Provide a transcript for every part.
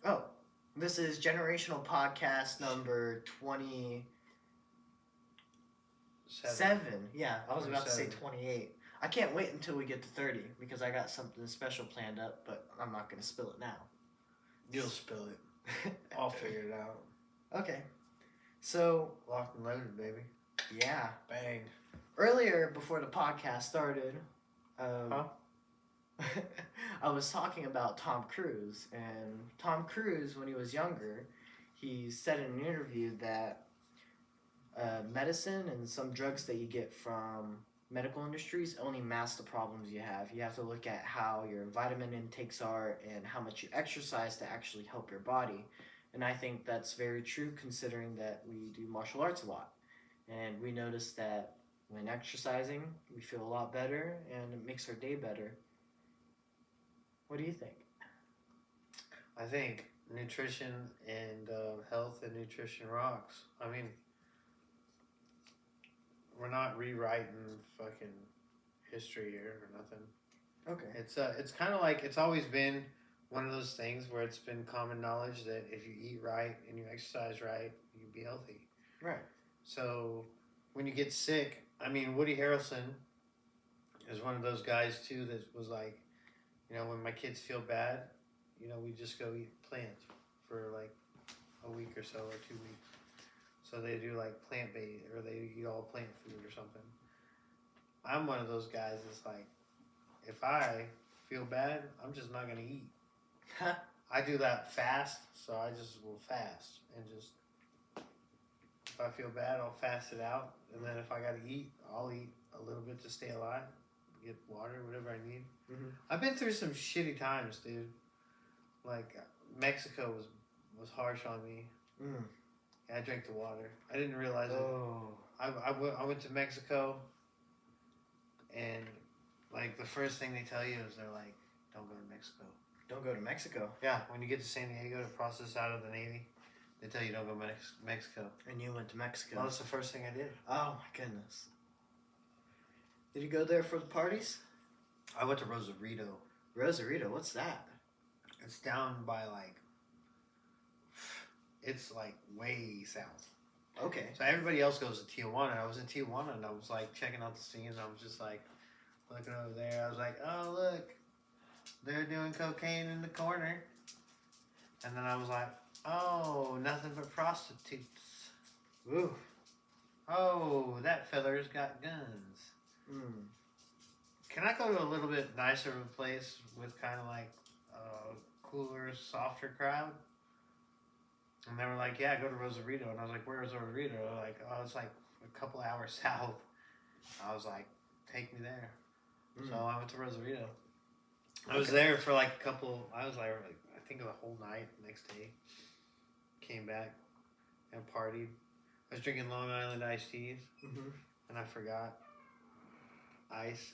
Oh, this is Generational Podcast number 27. Yeah, I was about to say 27. 28. I can't wait until we get to 30 because I got something special planned up, but I'm not going to spill it now. You'll spill it. I'll figure it out. Okay. So, Locked and loaded, baby. yeah. Bang. Earlier, before the podcast started, Huh? I was talking about Tom Cruise. And Tom Cruise, when he was younger, he said in an interview that medicine and some drugs that you get from medical industries only mask the problems you have. You have to look at how your vitamin intakes are and how much you exercise to actually help your body. And I think that's very true considering that we do martial arts a lot. And we notice that when exercising, we feel a lot better and it makes our day better. What do you think? I think nutrition and health and nutrition rocks. I mean, we're not rewriting fucking history here or nothing. Okay. It's kind of like it's always been one of those things where it's been common knowledge that if you eat right and you exercise right, you can be healthy. Right. So when you get sick, I mean, Woody Harrelson is one of those guys too that was like, when my kids feel bad, we just go eat plants for like a week or so or 2 weeks. So they do like plant based or they eat all plant food or something. I'm one of those guys that's like, if I feel bad, I'm just not gonna eat. I do that fast, so I just will fast and just if I feel bad, I'll fast it out, and then if I gotta eat, I'll eat a little bit to stay alive, get water, whatever I need. Mm-hmm. I've been through some shitty times, dude. Like Mexico was harsh on me. Mm. Yeah, I drank the water. I didn't realize it. Oh. I went to Mexico, and like the first thing they tell you is they're like, don't go to Mexico. Don't go to Mexico. Yeah, when you get to San Diego to process out of the Navy, they tell you don't go to Mexico. And you went to Mexico. Well, that's the first thing I did. Oh my goodness. Did you go there for the parties? I went to Rosarito. Rosarito, what's that? It's down by it's like way south. Okay. So everybody else goes to Tijuana. I was in Tijuana and I was like checking out the scene. And I was just like looking over there. I was like, oh look, they're doing cocaine in the corner. And then I was like, oh, nothing but prostitutes. Ooh. Oh, that feller's got guns. Mm. Can I go to a little bit nicer of a place with kind of like a cooler, softer crowd? And they were like, yeah, go to Rosarito. And I was like, where is Rosarito? Like, oh, it's like a couple hours south. I was like, take me there. Mm. So I went to Rosarito. I was there for like I was like, I think the whole night, next day. Came back and partied. I was drinking Long Island iced teas. Mm-hmm. And I forgot. Ice.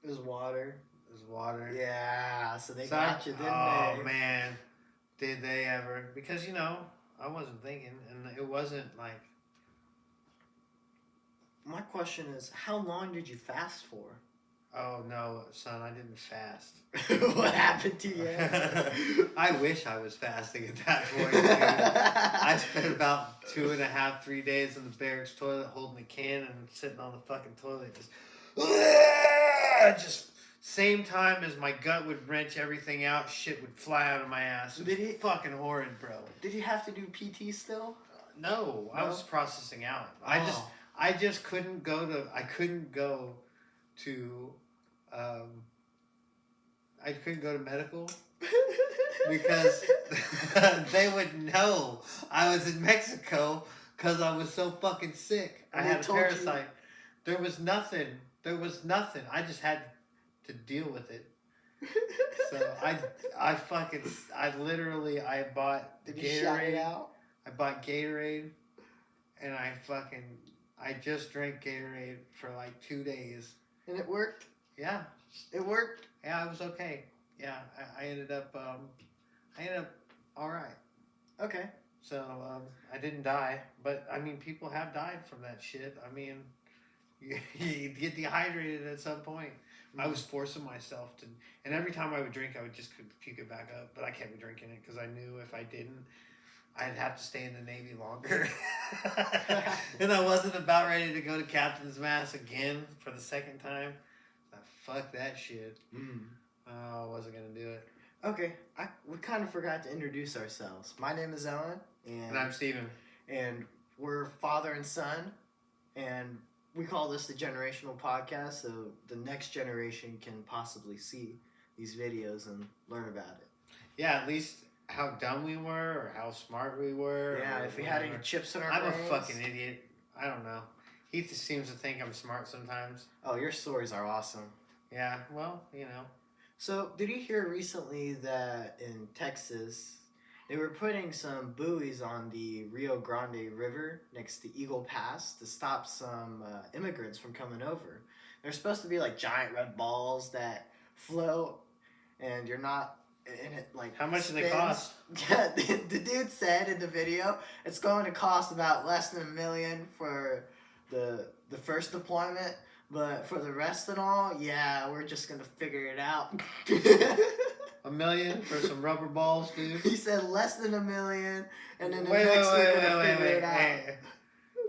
It was water. It was water. Yeah, so they got you, didn't they? Oh, man. Did they ever? Because, I wasn't thinking, and it wasn't like... My question is, how long did you fast for? Oh, no, son, I didn't fast. What happened to you? I wish I was fasting at that point, dude. I spent about 2.5, 3 days in the barracks toilet holding a can and sitting on the fucking toilet just same time as my gut would wrench everything out, shit would fly out of my ass. It was fucking horrid, bro. Did you have to do PT still? No, I was processing out. Oh. I just couldn't go to. I couldn't go to. I couldn't go to medical because they would know I was in Mexico because I was so fucking sick. I had a parasite. There was nothing. I just had to deal with it. So I bought Did Gatorade. You shout it out? I bought Gatorade, and I just drank Gatorade for like 2 days. And it worked? Yeah. It worked? Yeah, I was okay. Yeah, I ended up all right. Okay. So I didn't die, but I mean, people have died from that shit. I mean, you get dehydrated at some point. I was forcing myself to, and every time I would drink, I would just puke it back up. But I kept drinking it because I knew if I didn't, I'd have to stay in the Navy longer. And I wasn't about ready to go to captain's mast again for the second time. Fuck that shit. Oh, I wasn't gonna do it. Okay, we kind of forgot to introduce ourselves. My name is Owen, And I'm Steven. and we're father and son, and we call this the Generational Podcast, so the next generation can possibly see these videos and learn about it. Yeah, at least how dumb we were or how smart we were. Yeah, if we had any chips in our brains. I'm a fucking idiot. I don't know. He just seems to think I'm smart sometimes. Oh, your stories are awesome. Yeah, well, you know. So, did you hear recently that in Texas, they were putting some buoys on the Rio Grande River next to Eagle Pass to stop some immigrants from coming over? They're supposed to be like giant red balls that float, and you're not in it like. How much do they cost? Yeah, the dude said in the video it's going to cost about less than $1 million for the first deployment. But for the rest and all, yeah, we're just gonna figure it out. $1 million for some rubber balls, dude? He said less than $1 million, and then we're gonna figure it out.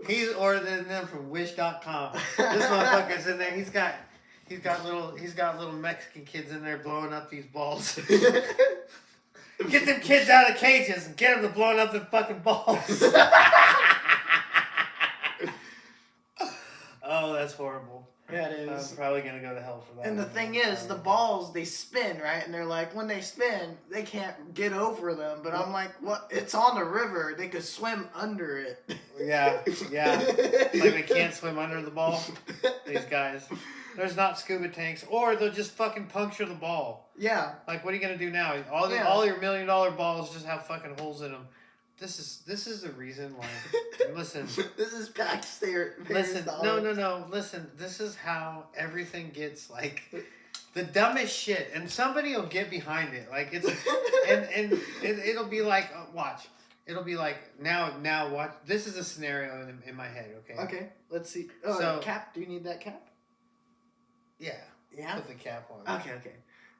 He's ordering them from Wish.com. This motherfucker's in there. He's got little Mexican kids in there blowing up these balls. Get them kids out of the cages and get them to blowing up the fucking balls. Oh, that's horrible. Yeah, it is. I'm probably gonna go to hell for that. And the thing is, the balls, they spin, right? And they're like, when they spin, they can't get over them. But I'm like, what? It's on the river. They could swim under it. Yeah. Like they can't swim under the ball. These guys. There's not scuba tanks, or they'll just fucking puncture the ball. Yeah. Like, what are you gonna do now? All your $1 million balls just have fucking holes in them. This is the reason why. Listen. This is backstairs. Listen. No. Listen. This is how everything gets like the dumbest shit, and somebody will get behind it. Like it's and it'll be like watch. It'll be like now watch. This is a scenario in my head. Okay. Okay. Let's see. Oh, So, cap. Do you need that cap? Yeah. Yeah. Put the cap on. Okay.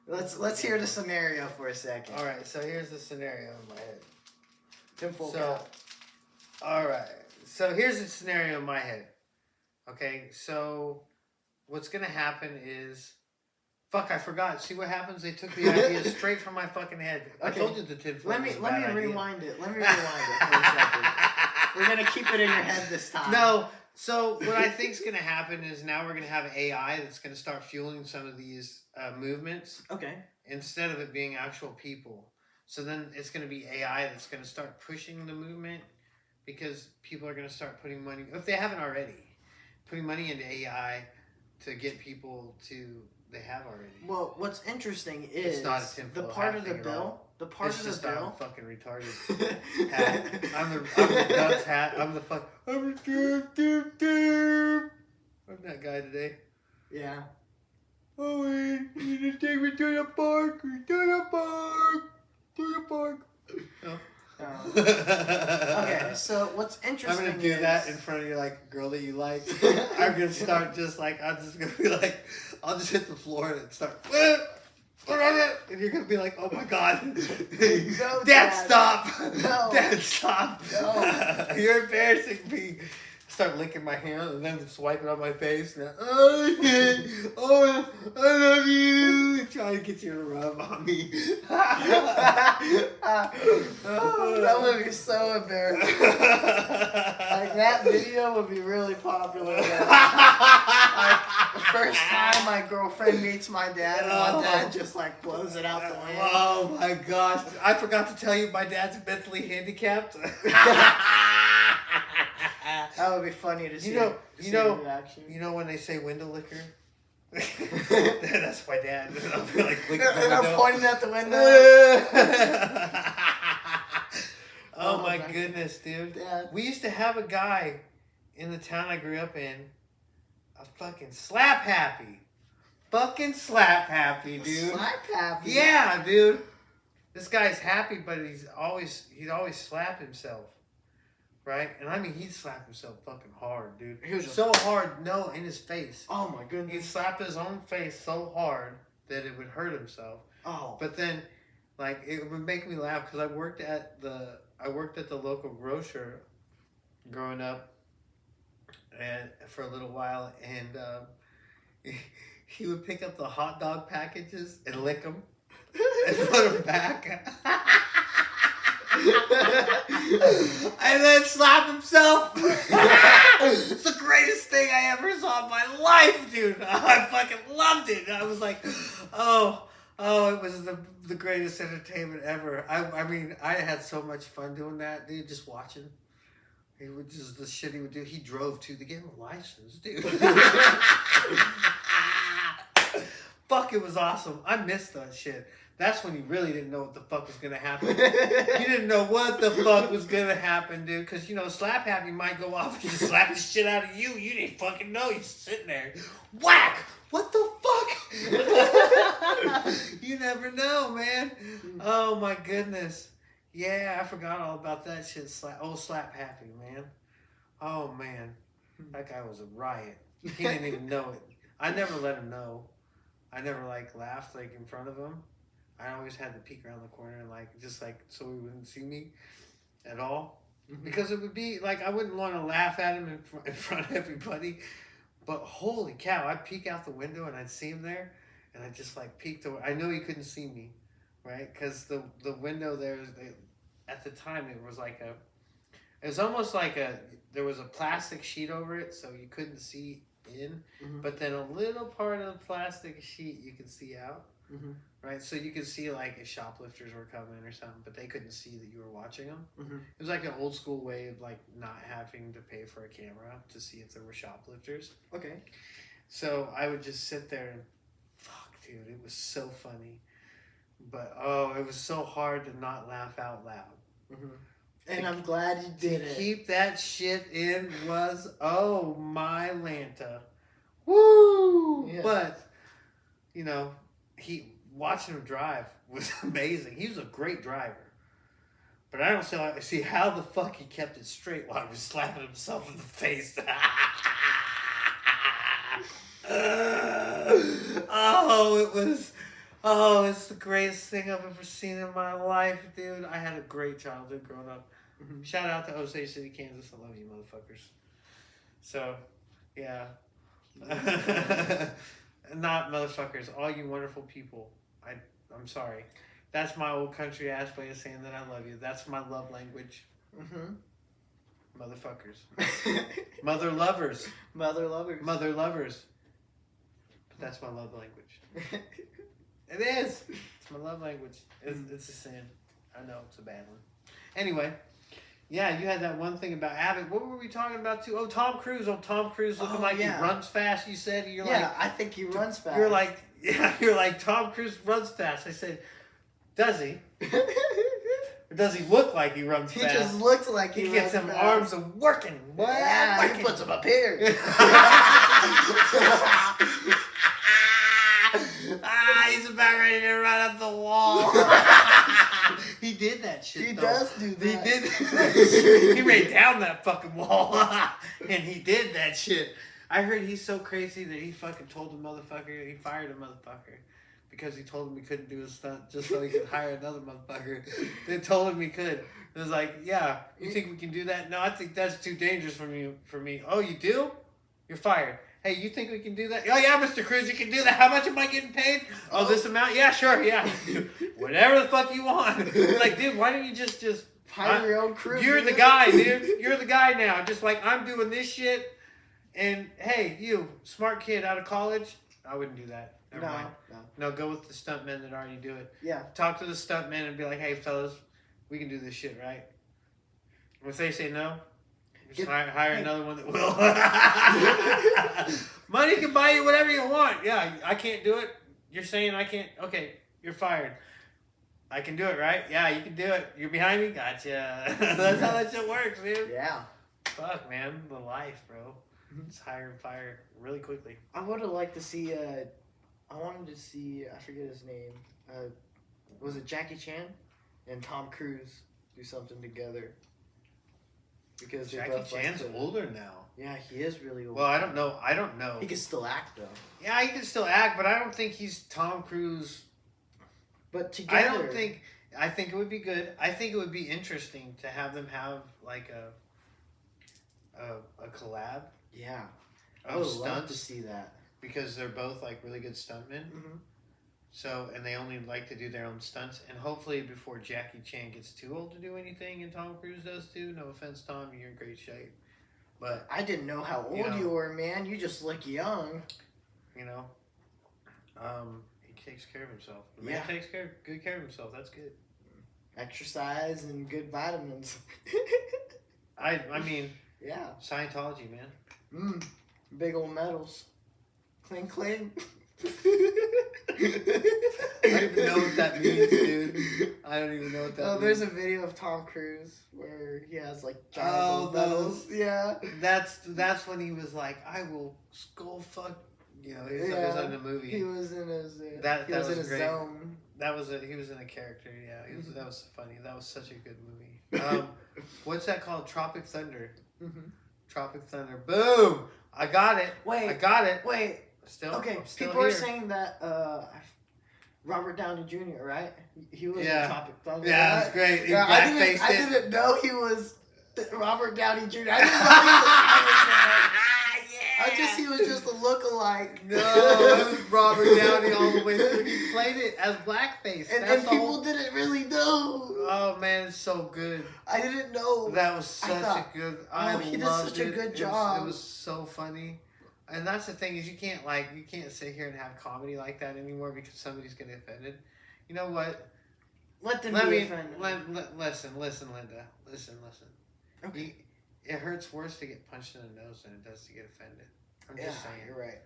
Let's hear the scenario for a second. All right. So here's the scenario in my head. Tinfoil So, cap. all right. So here's the scenario in my head. Okay, so what's gonna happen is, fuck, I forgot. See what happens? They took the idea straight from my fucking head. I Okay. told you the tinfoil. Let me rewind it. Let me rewind it for a second. We're We're gonna keep it in your head this time. No. So what I think's gonna happen is now we're gonna have AI that's gonna start fueling some of these movements Okay. instead of it being actual people. So then it's going to be AI that's going to start pushing the movement because people are going to start putting money, if they haven't already, putting money into AI to get people to, they have already. Well, what's interesting is It's not a tinfoil the part hat of the thing at bill. all. The part It's of the just bill. I'm fucking retarded. Hat. I'm the dunce hat. I'm that guy today. Yeah. Oh, you need to take me to the park. No. Okay, so what's interesting I'm gonna do is... that in front of your like girl that you like. I'm gonna start just like I'm just gonna be like I'll just hit the floor and start and you're gonna be like, oh my god, No, Dad, Dad. stop! No. Dad, stop! No. You're embarrassing me. Start licking my hand and then swipe it on my face. And oh, I love you. Trying to get you to rub on me. Oh, that would be so embarrassing. Like, that video would be really popular. Like, the first time my girlfriend meets my dad, and my dad just, like, blows it out the window. Oh, my gosh. I forgot to tell you my dad's mentally handicapped. That would be funny to see. You know, the reaction. You know when they say window licker? That's my dad. I'll be like licking the And I'm window. pointing at the window. Oh my goodness, dude. Dad. We used to have a guy in the town I grew up in, a fucking slap happy. Fucking slap happy, dude. Slap happy. Yeah, dude. This guy's happy, but he'd always slap himself. right? And I mean, he'd slap himself fucking hard, dude. He was just- so hard, no, in his face. Oh my He'd goodness. slap his own face so hard that it would hurt himself. Oh. But then, like, it would make me laugh because I worked at the local grocer growing up, and for a little while, and he would pick up the hot dog packages and lick them and put them back. And then slap himself. It's the greatest thing I ever saw in my life, dude. I fucking loved it. I was like, oh, it was the greatest entertainment ever. I mean, I had so much fun doing that, dude, just watching. He would just, the shit he would do. He drove to get a license, dude. Fuck, it was awesome. I missed that shit. That's when you really didn't know what the fuck was gonna happen. You didn't know what the fuck was gonna happen, dude. Because, you know, slap happy might go off and just slap the shit out of you. You didn't fucking know. You're sitting there. Whack! What the fuck? You never know, man. Oh, my goodness. Yeah, I forgot all about that shit. Slap happy, man. Oh, man. That guy was a riot. He didn't even know it. I never let him know. I never, like, laughed, like, in front of him. I always had to peek around the corner and, like, just, like, so he wouldn't see me at all. Because it would be, like, I wouldn't want to laugh at him in front of everybody. But holy cow, I'd peek out the window and I'd see him there. And I'd just, like, peek to... I knew he couldn't see me, right? Because the window there, at the time, it was like a... It was almost like there was a plastic sheet over it, so you couldn't see in. But then a little part of the plastic sheet you could see out. Right, so you could see like if shoplifters were coming or something, but they couldn't see that you were watching them. It was like an old school way of like not having to pay for a camera to see if there were shoplifters. Okay. So I would just sit there and fuck, dude, it was so funny, but oh, it was so hard to not laugh out loud. And I'm glad you did To it. keep that shit in was oh my Lanta, woo! Yeah. But you know. Watching him drive was amazing. He was a great driver. But I don't see how the fuck he kept it straight while he was slapping himself in the face. It's the greatest thing I've ever seen in my life, dude. I had a great childhood growing up. Shout out to Osage City, Kansas. I love you, motherfuckers. So, yeah. Not motherfuckers, all you wonderful people. I'm sorry. That's my old country ass way of saying that I love you. That's my love language. Motherfuckers. Mother lovers. Mother lovers. Mother lovers. But that's my love language. It is. It's my love language. It's a sin. I know it's a bad one. Anyway. Yeah, you had that one thing about Abbott. What were we talking about too? Oh, Tom Cruise. Oh, Tom Cruise looking like he runs fast. You said I think he runs fast. You're like Tom Cruise runs fast. I said, does he? Or does he look like he runs fast? He just looks like he gets them arms a working. Yeah, he puts them up here. He's about ready to run up the wall. He did that shit. He though. does do that. He did. He ran down that fucking wall, and he did that shit. I heard he's so crazy that he fucking told the motherfucker he fired a motherfucker because he told him he couldn't do a stunt just so he could hire another motherfucker. They told him he could. It was like, yeah, you think we can do that? No, I think that's too dangerous for me. Oh, you do? You're fired. Hey, you think we can do that? Oh, yeah, Mr. Cruz, you can do that. How much am I getting paid? Oh, this amount? Yeah, sure, yeah. Whatever the fuck you want. Like, dude, why don't you just hire your own crew? You're the guy, dude. You're the guy now. Just like, I'm doing this shit. And, hey, you, smart kid out of college. I wouldn't do that. Never mind. No, go with the stuntmen that already do it. Yeah. Talk to the stuntmen and be like, hey, fellas, we can do this shit, right? If they say no, just hire another one that will. Money can buy you whatever you want. Yeah, I can't do it. You're saying I can't. Okay, you're fired. I can do it, right? Yeah, you can do it. You're behind me? Gotcha. That's how that shit works, dude. Yeah. Fuck, man. The life, bro. Just hire and fire really quickly. I would have liked to see, I wanted to see, I forget his name. Was it Jackie Chan? And Tom Cruise do something together. because they Jackie both like Chan's to- older now. Yeah, he is really old. Well, I don't know. I don't know. He can still act though. Yeah, he can still act, but I don't think he's Tom Cruise. But together, I don't think. I think it would be good. I think it would be interesting to have them have like a collab Yeah, I of would love to stunts see that. because they're both like really good stuntmen. Mm-hmm. So, and they only like to do their own stunts. And hopefully, before Jackie Chan gets too old to do anything, and Tom Cruise does too. No offense, Tom, you're in great shape, but I didn't know how old You know. you were, man. You just look young. you know, he takes care of himself. The man Yeah. takes good care of himself. That's good. Exercise and good vitamins. I mean, Yeah. Scientology, man. Big old medals. Cling cling. I don't even know what that means, dude. I don't even know what that Oh, means. there's a video of Tom Cruise where he has like giant Oh, gold medals. Yeah. That's when he was like, I will skull fuck. You know, he was in the movie. He was in his. That he was was in his great. zone. He was in a character. Yeah, that was funny. That was such a good movie. What's that called? Tropic Thunder. Mm-hmm. Tropic Thunder. Boom! I got it. I Wait. got it. Wait. Still. Okay. I'm still People here. are saying that Robert Downey Jr. Right? He was Yeah. in Tropic Thunder. Yeah, right? that's great. He Yeah, blackfaced I it. didn't know he was Robert Downey Jr. I didn't know he was just a lookalike. No, it was Robert Downey all the way through. He played it as blackface. And That's the people whole... didn't really know. Oh man, it's so good. I didn't know. That was such thought, a good. he did loved such a it. good It was- job. It was so funny, and that's the thing is you can't sit here and have comedy like that anymore because somebody's gonna get offended. You know what? Let them Let be me offended. listen, Linda. Listen. Okay. It hurts worse to get punched in the nose than it does to get offended. I'm Yeah, just saying. you're right.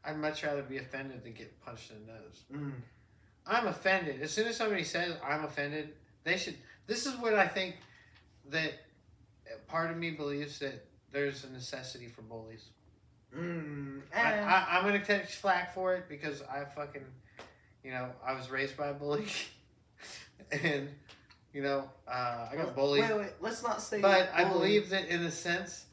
I'd much rather be offended than get punched in the nose. Mm. I'm offended. As soon as somebody says I'm offended, they should. This is what I think that part of me believes that there's a necessity for bullies. I'm gonna take flack for it because I fucking, I was raised by a bully, and I got bullied. Wait. Let's not say. But I bully. believe that in a sense,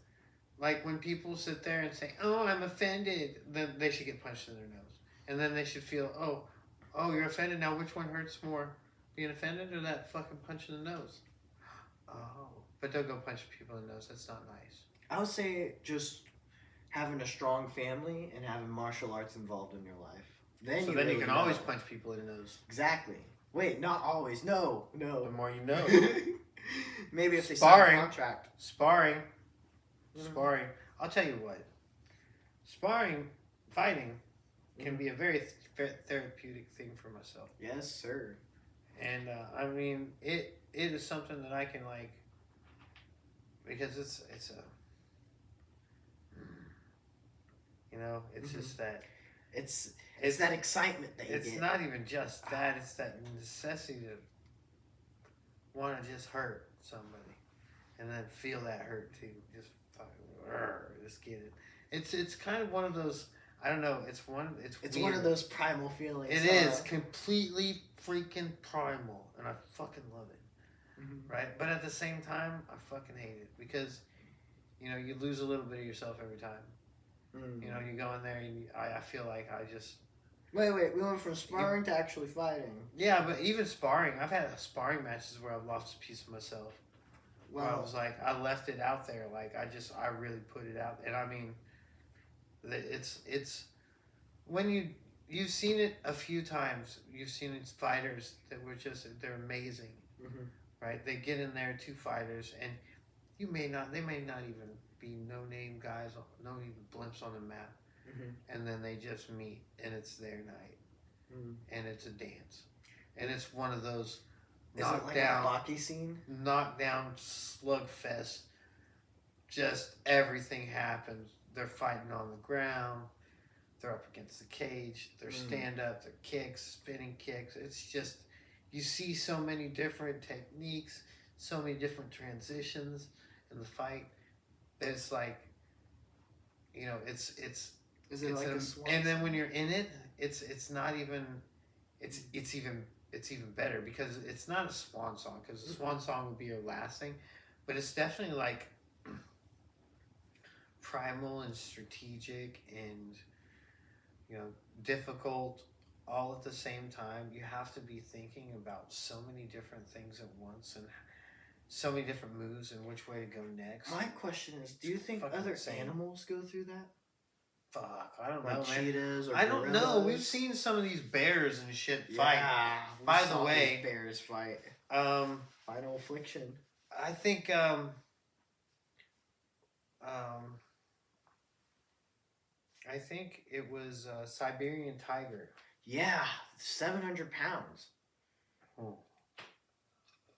like when people sit there and say, "Oh, I'm offended," then they should get punched in their nose, and then they should feel, "Oh, you're offended now. Which one hurts more, being offended or that fucking punch in the nose?" Oh, but don't go punch people in the nose. That's not nice. I would say just having a strong family and having martial arts involved in your life. Then So you then you really can know. always punch people in the nose. Exactly. Wait, not always. No. The more you know. Maybe if they Sparring. sign a contract. Sparring. Mhm. Sparring. I'll tell you what. Fighting, can be a very therapeutic thing for myself. Yes, sir. And I mean, it is something that I can like, because it's Mhm. just that It's that excitement that you it's get. not even just that, it's that necessity to want to just hurt somebody and then feel that hurt too, just fucking just get it. It's kind of one of those, I don't know, it's It's weird. one of those primal feelings. It is completely freaking primal, and I fucking love it. Mhm. Right? But at the same time, I fucking hate it because, you lose a little bit of yourself every time. Mm. You go in there and I feel like I just... Wait. We went from sparring to actually fighting. Yeah, but even sparring, I've had sparring matches where I've lost a piece of myself. Where I Wow. was like, I left it out there. Like, I really put it out. And I mean, it's when you've seen it a few times. You've seen it fighters that were they're amazing. Mhm. Right? They get in there, two fighters, and they may not even be no-name guys, no even blimps on the map, Mhm. and then they just meet, and it's their night, Mm. and it's a dance, and it's one of those Is it like a Baki scene? knockdown slugfest. Just everything happens. They're fighting on the ground. They're up against the cage. They're stand up. They're kicks, spinning kicks. It's just, you see so many different techniques, so many different transitions in the fight. That it's like, it's Is it like a swan? and then when you're in it, it's not even, it's even better because it's not a swan song, because a swan song would be your last thing, but it's definitely like primal and strategic and, you know, difficult all at the same time. You have to be thinking about so many different things at once and so many different moves and which way to go next. My question is, do you think Fucking other insane. animals go through that? Fuck, I don't Like know, man. cheetahs or I don't know. We've gorillas? seen some of these bears and shit fight. Yeah. we By the saw way- these bears fight. Um, Final affliction. I think I think it was Siberian tiger. Yeah, 700 pounds. Oh.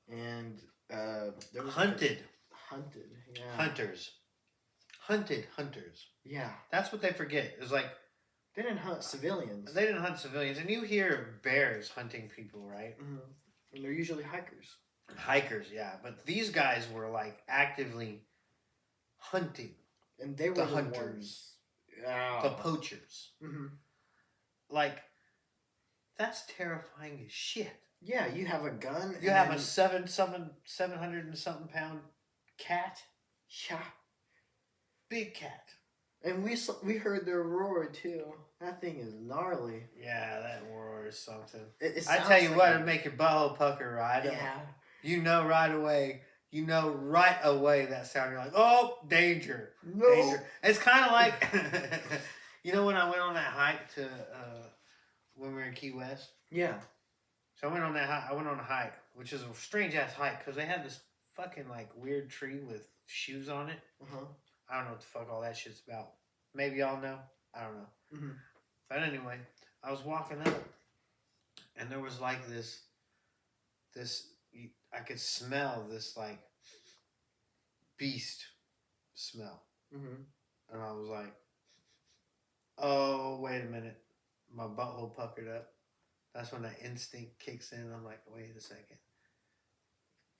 And there was Hunted. Hunted, yeah. Hunters. Hunted hunters. Yeah. That's what they forget. It's like They didn't hunt civilians. they didn't hunt civilians, and you hear bears hunting people, right? Mhm. And they're usually hikers. Hikers, yeah. But these guys were like actively hunting And they were The the hunters. ones. Yeah. the poachers. hmm Like, that's terrifying as shit. Yeah, you have a gun. You and have then- a 700 and something pound cat, Yeah. big cat. And we heard their roar too. That thing is gnarly. Yeah, that roar is something. It I sounds tell you like what, a- it'd make your butthole pucker, right? Yeah. You know right away. You know right away that sound. You're like, oh, danger, No. danger. It's kind of like, you know, when I went on that hike to when we were in Key West. Yeah. So I went on that hike. I went on a hike, which is a strange ass hike because they had this fucking like weird tree with shoes on it. Uh-huh. I don't know what the fuck all that shit's about. Maybe y'all know. I don't know. Mhm. But anyway, I was walking up, and there was like this. I could smell this like beast smell, Mhm. and I was like, "Oh, wait a minute!" My butthole puckered up. That's when that instinct kicks in. I'm like, "Wait a second.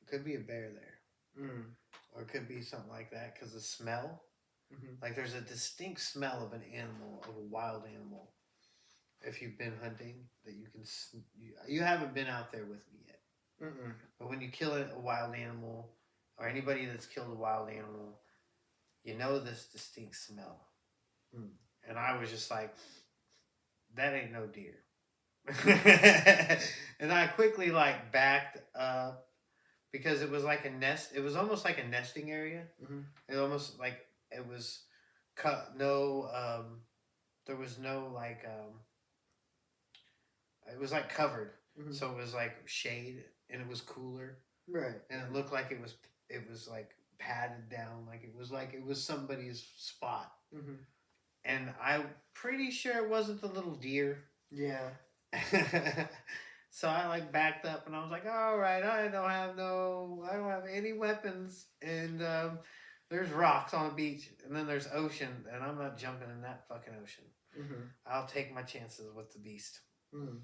It could be a bear there, Mm. or it could be something like that." Because the smell. Mhm. Like there's a distinct smell of an animal, of a wild animal. If you've been hunting, that you can, you haven't been out there with me yet. Mm-mm. But when you kill a wild animal, or anybody that's killed a wild animal, you know this distinct smell. Mm. And I was just like, that ain't no deer. And I quickly like backed up because it was like a nest. It was almost like a nesting area. Mhm. It almost like it was no. There was no like. It was like covered, Mhm. so it was like shade, and it was cooler, Right. and it looked like it was like padded down, like it was somebody's spot, Mhm. and I'm pretty sure it wasn't the little deer. Yeah. So I like backed up, and I was like, all right, I don't have any weapons, and there's rocks on the beach, and then there's ocean, and I'm not jumping in that fucking ocean. Mhm. I'll take my chances with the beast. Mm.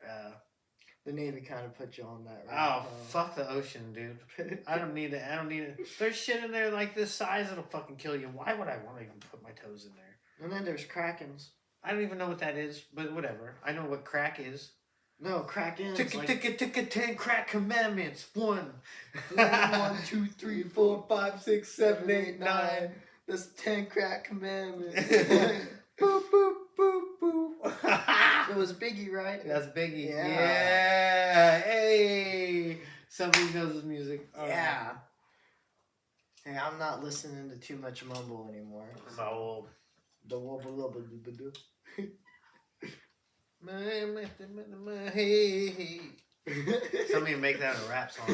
Uh, The Navy kind of put you on that, oh, right? fuck the ocean, dude. I don't need it. There's shit in there like this size that'll fucking kill you. Why would I want to even put my toes in there? And then there's Krakens. I don't even know what that is, but whatever. I know what crack is. No, Krakens. Ticka like, ticka ticka 10 crack commandments. 1. 1, 2, 3, 4, 5, 6, 7, 8, 9. That's 10 crack commandments. Boop boop boop boop. It was Biggie, right? That's Biggie. Yeah. Yeah. Hey. Somebody knows his music. All Yeah. Hey, I'm not listening to too much mumble anymore. right. No. The wubba lubba dubba doo. Hey. Somebody make that a rap song.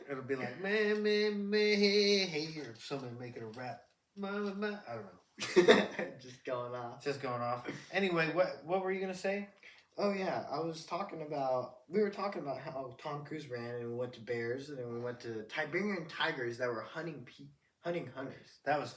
It'll be like man, hey, or somebody make it a rap. I don't know. Just going off. Just going off. Anyway, what were you gonna say? Oh yeah, we were talking about how Tom Cruise ran and we went to bears and then we went to Siberian tigers that were hunting hunters. That was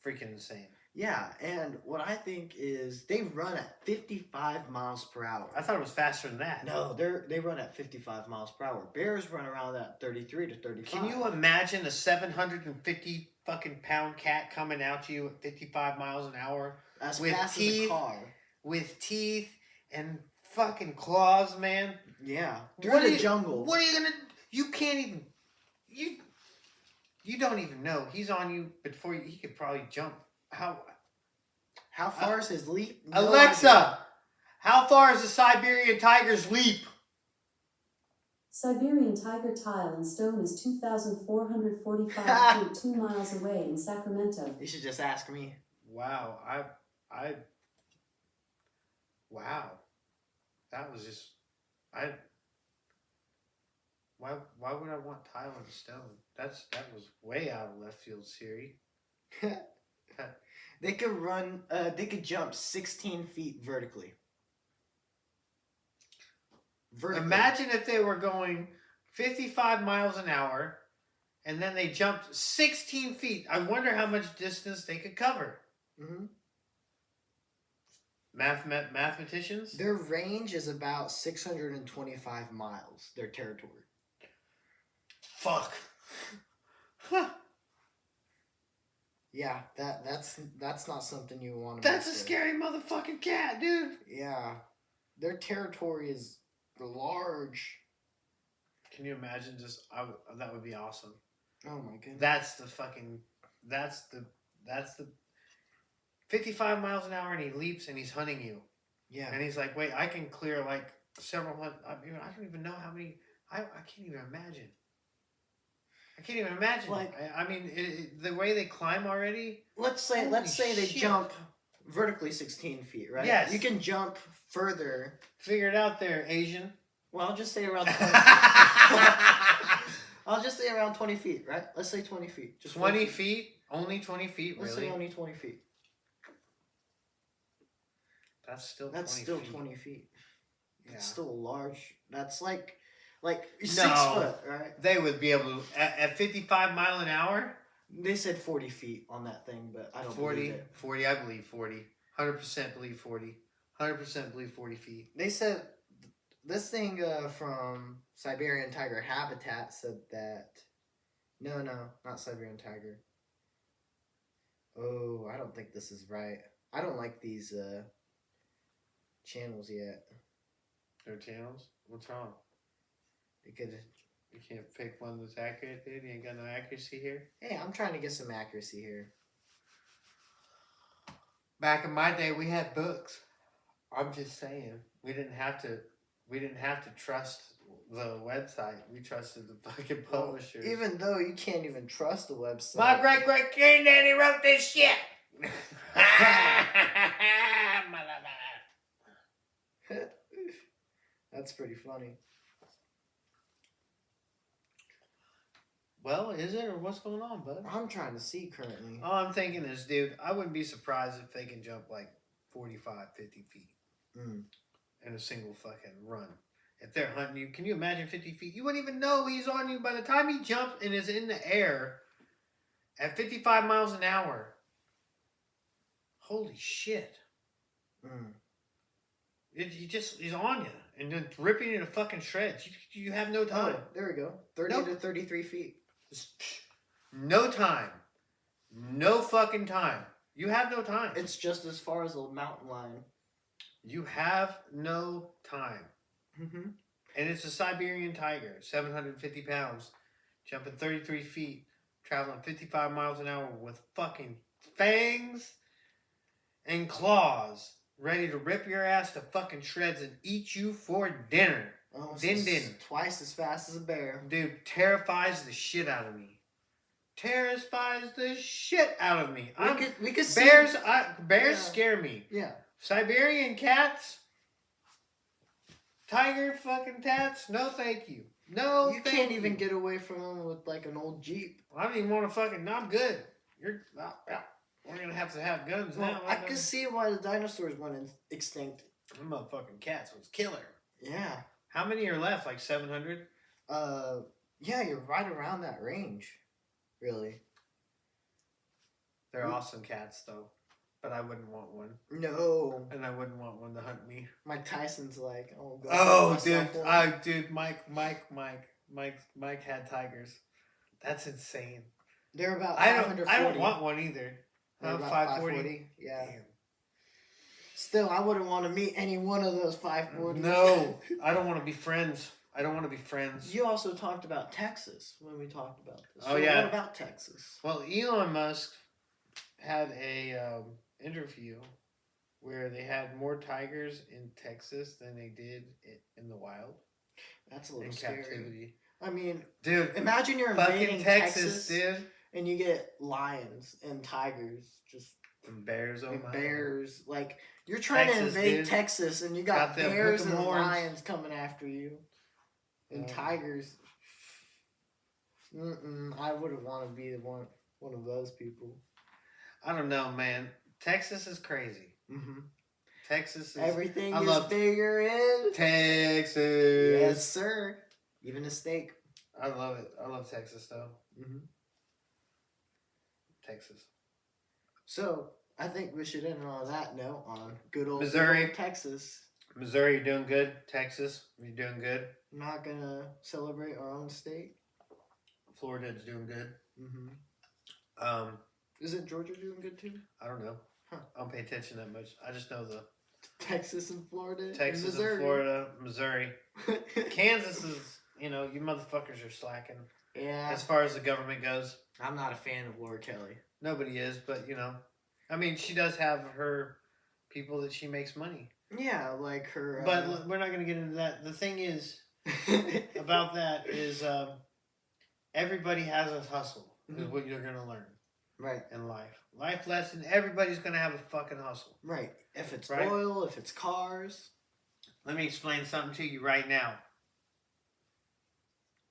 freaking insane. Yeah, and what I think is they run at 55 miles per hour. I thought it was faster than that. No, they run at 55 miles per hour. Bears run around at 33 to 35. Can you imagine a 750 fucking pound cat coming out you at 55 miles an hour as with fast as a teeth? car? With teeth and fucking claws, man? Yeah, What through are the you- jungle. What are you gonna? You can't even. You You don't even know. He's on you before he could probably jump. How far is his leap? No Alexa, idea. how far is the Siberian tiger's leap? Siberian tiger tile and stone is 2,445 feet, 2 miles away in Sacramento. You should just ask me. Wow, wow. That was just, why would I want tile and stone? That was way out of left field, Siri. They could jump 16 feet vertically. Imagine if they were going 55 miles an hour and then they jumped 16 feet. I wonder how much distance they could cover. Mm-hmm. Mathematicians? Their range is about 625 miles, their territory. Fuck. Huh. Yeah, that's not something you want to. That's a scary motherfucking cat, dude. Yeah, their territory is large. Can you imagine? That would be awesome. Oh my goodness. That's the 55 miles an hour, and he leaps and he's hunting you. Yeah. And he's like, wait, I can clear like several hundred. I don't even know how many. I can't even imagine. Like, the way they climb already. Let's say they jump vertically 16 feet, right? Yes. You can jump further. Figure it out there, Asian. Well, I'll just say around 20. I'll just say around 20 feet, right? Let's say 20 feet. Just 20 feet? Only 20 feet, really? Let's say only 20 feet. That's still 20 feet. Yeah. It's still large. That's like 6 No. foot, right? They would be able to, at 55 mile an hour? They said 40 feet on that thing, but I don't 40, believe it. 40, I believe 40. 100% believe 40. 100% believe 40 feet. They said this thing from Siberian Tiger Habitat said that. No, not Siberian Tiger. Oh, I don't think this is right. I don't like these channels yet. Their channels? What's wrong? You can't pick one that's accurate, dude? You ain't got no accuracy here? Hey, I'm trying to get some accuracy here. Back in my day, we had books. I'm just saying. We didn't have to trust the website. We trusted the fucking publishers. Well, even though you can't even trust the website. My great-great-granddaddy wrote this shit! That's pretty funny. Well, is it, or what's going on, bud? I'm trying to see currently. All I'm thinking is, dude, I wouldn't be surprised if they can jump like 45, 50 feet in a single fucking run. If they're hunting you, can you imagine 50 feet? You wouldn't even know he's on you by the time he jumps and is in the air at 55 miles an hour. Holy shit. He's on you and then ripping you to fucking shreds. You have no time. Oh, there we go. 30 to 33 feet. No time. No fucking time. You have no time. It's just as far as the mountain line. You have no time. Mm-hmm. And it's a Siberian tiger, 750 pounds, jumping 33 feet, traveling 55 miles an hour with fucking fangs and claws, ready to rip your ass to fucking shreds and eat you for dinner. Almost Din. Twice as fast as a bear. Dude, terrifies the shit out of me. Terrifies the shit out of me. We could bears. see. Bears scare me. Yeah. Siberian cats, tiger fucking tats. No, thank you. No, you can't even get away from them with like an old Jeep. I don't even want to fucking. No, I'm good. We're gonna have to have guns now. I can see why the dinosaurs went extinct. Them motherfucking cats was killer. Yeah. How many are left? Like 700? Yeah, you're right around that range. Really. They're awesome cats, though. But I wouldn't want one. No. And I wouldn't want one to hunt me. Mike Tyson's like, oh god. Oh, dude, Mike had tigers. That's insane. They're about I 540. don't want one either. They're about 540. Yeah. Damn. Still, I wouldn't want to meet any one of those 540. No, I don't want to be friends. I don't want to be friends. You also talked about Texas when we talked about this. Oh, So yeah. What about Texas? Well, Elon Musk had a interview where they had more tigers in Texas than they did in the wild That's a in little scary. captivity. I mean, Dude, imagine you're fucking invading Texas, dude. and you get lions and tigers, just And bears, oh and my. bears. Like you're trying to Texas, invade dude. Texas, and you got Got them bears hook'em and horns. lions coming after you, and Yeah. tigers. I wouldn't want to be one of those people. I don't know, man. Texas is crazy. Mm-hmm. Texas is Everything I is love bigger in. Texas. Yes, sir. Even a steak. I love it. I love Texas though. Mm-hmm. Texas. So I think we should end on that note on good old Missouri. Texas. Missouri, you doing good? Texas, you doing good? Not gonna celebrate our own state. Florida's doing good. Mm-hmm. Isn't Georgia doing good too? I don't know. Huh. I don't pay attention that much. I just know the Texas and Florida. Texas and Missouri. Florida, Missouri. Kansas is, you motherfuckers are slacking Yeah. as far as the government goes. I'm not a fan of Laura Kelly. Nobody is, but I mean, she does have her people that she makes money. Yeah, like her. But we're not going to get into that. The thing is about that is everybody has a hustle. Is Mhm. what you're going to learn right. in life. Life lesson. Everybody's going to have a fucking hustle. Right. If it's Right. oil, if it's cars. Let me explain something to you right now.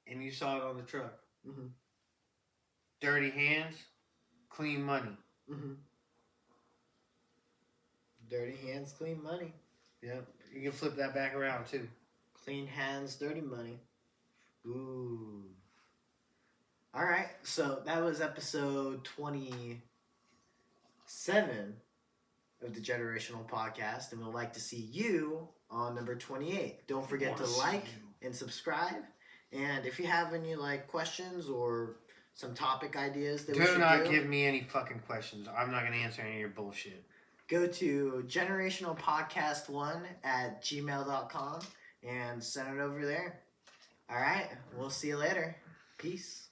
And you saw it on the truck. Mm-hmm. Dirty hands, clean money. Mm-hmm. Dirty hands, clean money. Yep. You can flip that back around too. Clean hands, dirty money. Ooh. All right. So that was episode 27 of the Generational Podcast, and we'd like to see you on number 28. Don't forget to like and subscribe. And if you have any questions or some topic ideas that we Do should not do, give me any fucking questions. I'm not going to answer any of your bullshit. go to generationalpodcast1@gmail.com and send it over there. All right. We'll see you later. Peace.